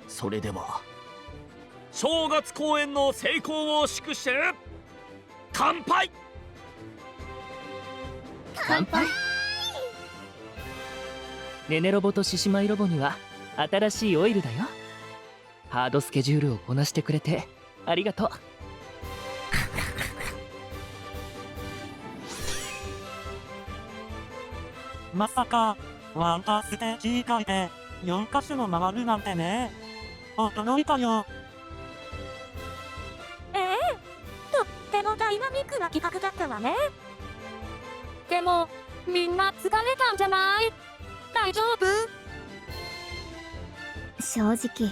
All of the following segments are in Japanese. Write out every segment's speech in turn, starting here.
それでは正月公演の成功を祝して乾杯。乾杯。ネネロボと獅子舞ロボには新しいオイルだよ。ハードスケジュールをこなしてくれてありがとう。まさかワンダーステージ以外で4カ所も回るなんてね。驚いたよ。とってもダイナミックな企画だったわね。でもみんな疲れたんじゃない？大丈夫？正直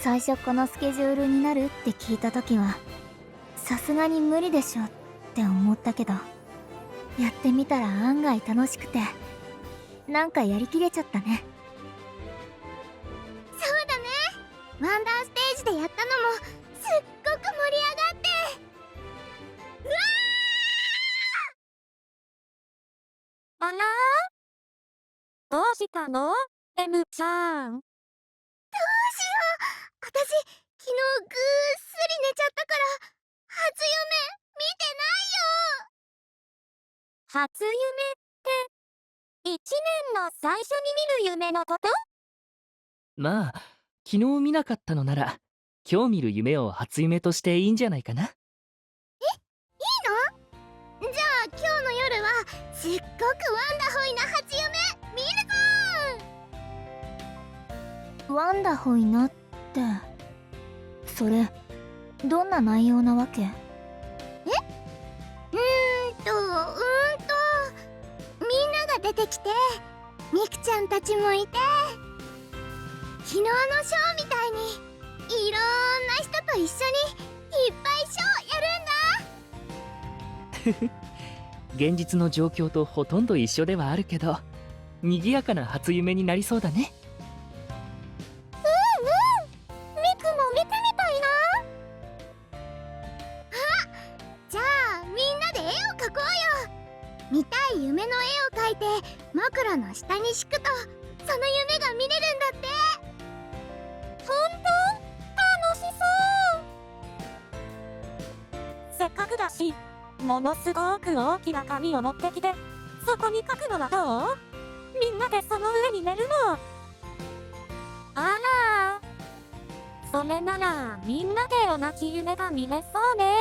最初このスケジュールになるって聞いた時はさすがに無理でしょって思ったけど、やってみたら案外楽しくてなんかやりきれちゃったね。そうだね、ワンダーステージでやったのもすっごく盛り上がって、うわあら？どうしたの？エムちゃん。どうしよう、私昨日ぐーっすり寝ちゃったから初夢見て初夢って一年の最初に見る夢のこと？まあ昨日見なかったのなら今日見る夢を初夢としていいんじゃないかな。ないよ。いいの？じゃあ今日の夜はすっごくワンダホイな初夢見るぞ。ワンダホイなってそれどんな内容なわけ？みんなが出てきてミクちゃんたちもいて、昨日のショーみたいにいろんな人と一緒にいっぱいショーやるんだ。現実の状況とほとんど一緒ではあるけど賑やかな初夢になりそうだね。ミクも見てみたいな。じゃあみんなで絵を描こうよ。見たい夢の絵を描いて枕の下に敷くとその夢が見れるんだって。ほんと？楽しそう。せっかくだしものすごく大きな紙を持ってきてそこに書くのはどう？みんなでその上に寝るの。あら、それならみんなで同じ夢が見れそうね。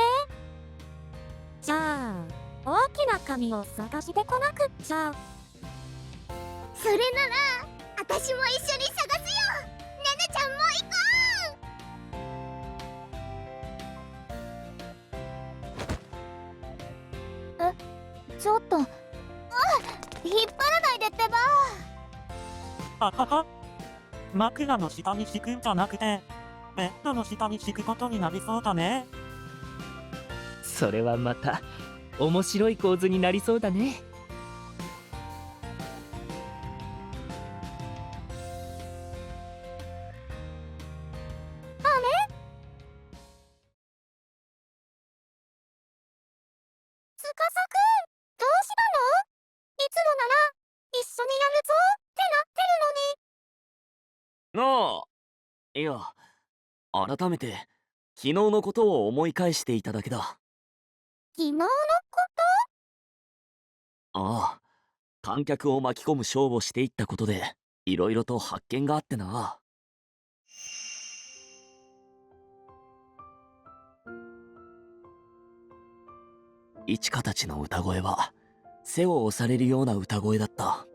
じゃあ大きな紙を探してこなくっちゃ。それなら私も一緒に探すよ。ねねちゃんも行こう。ちょっと、引っ張らないでってば。あはは。枕の下に敷くんじゃなくてベッドの下に敷くことになりそうだね。それはまた面白い構図になりそうだね。司くん、どうしたの？いつもなら一緒にやるぞってなってるのに。なあ、いや、改めて昨日のことを思い返していただけだ。昨日のこああ、観客を巻き込むショーをしていったことでいろいろと発見があってな。いちかたちの歌声は背を押されるような歌声だった。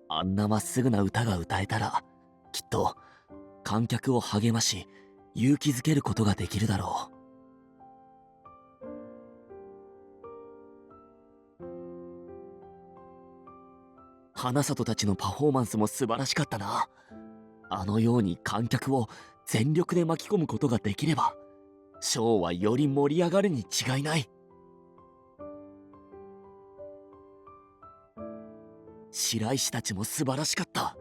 あんなまっすぐな歌が歌えたらきっと観客を励まし勇気づけることができるだろう。花里たちのパフォーマンスも素晴らしかったな。あのように観客を全力で巻き込むことができればショーはより盛り上がるに違いない。白石たちも素晴らしかった。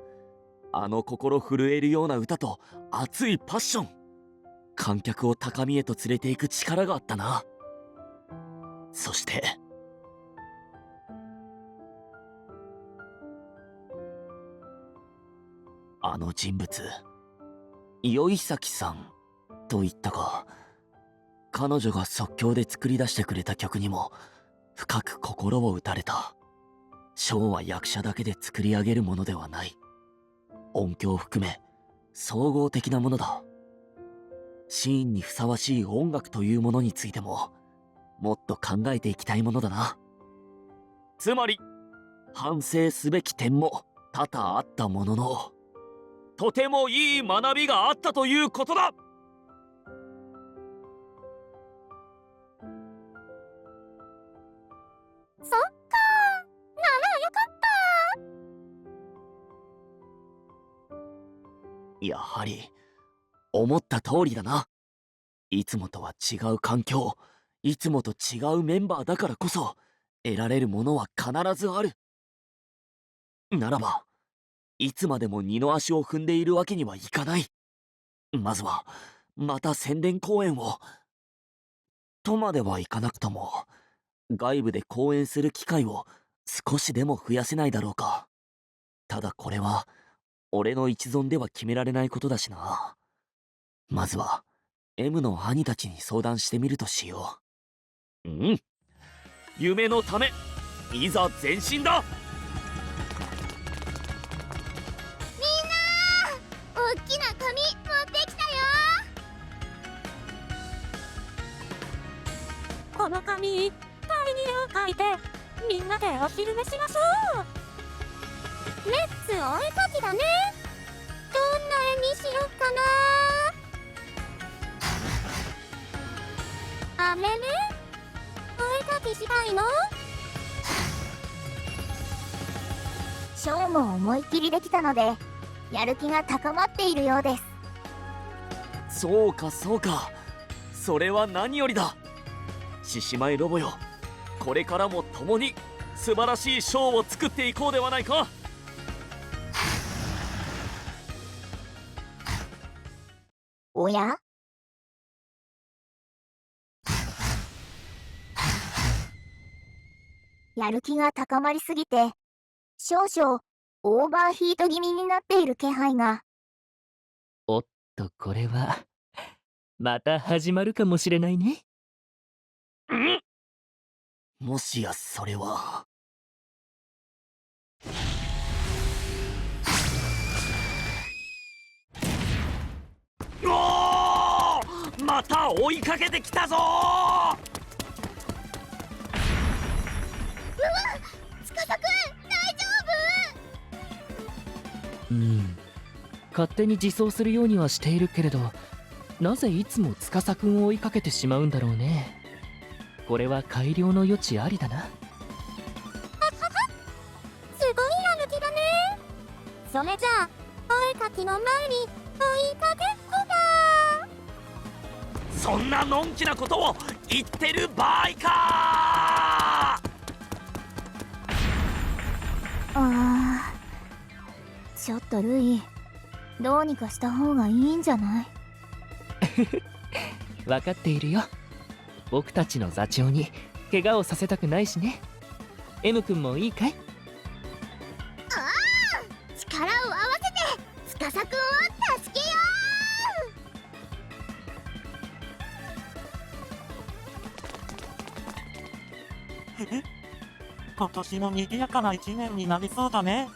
あの心震えるような歌と熱いパッション、観客を高みへと連れていく力があったな。そしてあの人物、宵崎さんと言ったか。彼女が即興で作り出してくれた曲にも深く心を打たれた。ショーは役者だけで作り上げるものではない。音響を含め総合的なものだ。シーンにふさわしい音楽というものについてももっと考えていきたいものだな。つまり反省すべき点も多々あったものの、とてもいい学びがあったということだ。そっかー。ならよかった。やはり思った通りだな。いつもとは違う環境、いつもと違うメンバーだからこそ得られるものは必ずある。ならばいつまでも二の足を踏んでいるわけにはいかない。まずはまた宣伝公演をとまではいかなくとも外部で公演する機会を少しでも増やせないだろうか。ただこれは俺の一存では決められないことだしな。まずは M の兄たちに相談してみるとしよう。うん、夢のためいざ前進だ。おっきな紙持ってきたよ。この紙いっぱいに絵を描いてみんなでお昼寝しましょう。レッツお絵描きだね。どんな絵にしよっかな。あれね、お絵描きしたいの？ショーも思いっきりできたのでやる気が高まっているようです。そうかそうか、それは何よりだ。獅子舞ロボよ、これからも共に素晴らしいショーを作っていこうではないか。おや？やる気が高まりすぎて少々オーバーヒート気味になっている気配が。おっと、これはまた始まるかもしれないね。もしやそれはおー、また追いかけてきたぞー。司くん、大丈勝手に自走するようにはしているけれど、なぜいつも司くんを追いかけてしまうんだろうね。これは改良の余地ありだな。夫？すごいやる気だね。それじゃあお絵描きの前に追いかけっこだ。そんなのんきなことを言ってる場合か。ちょっとルイ、どうにかした方がいいんじゃない？分かっているよ。僕たちの座長に怪我をさせたくないしね。 M 君もいいかい？力を合わせて司くんを助けよ今年も賑やかな一年になりそうだね。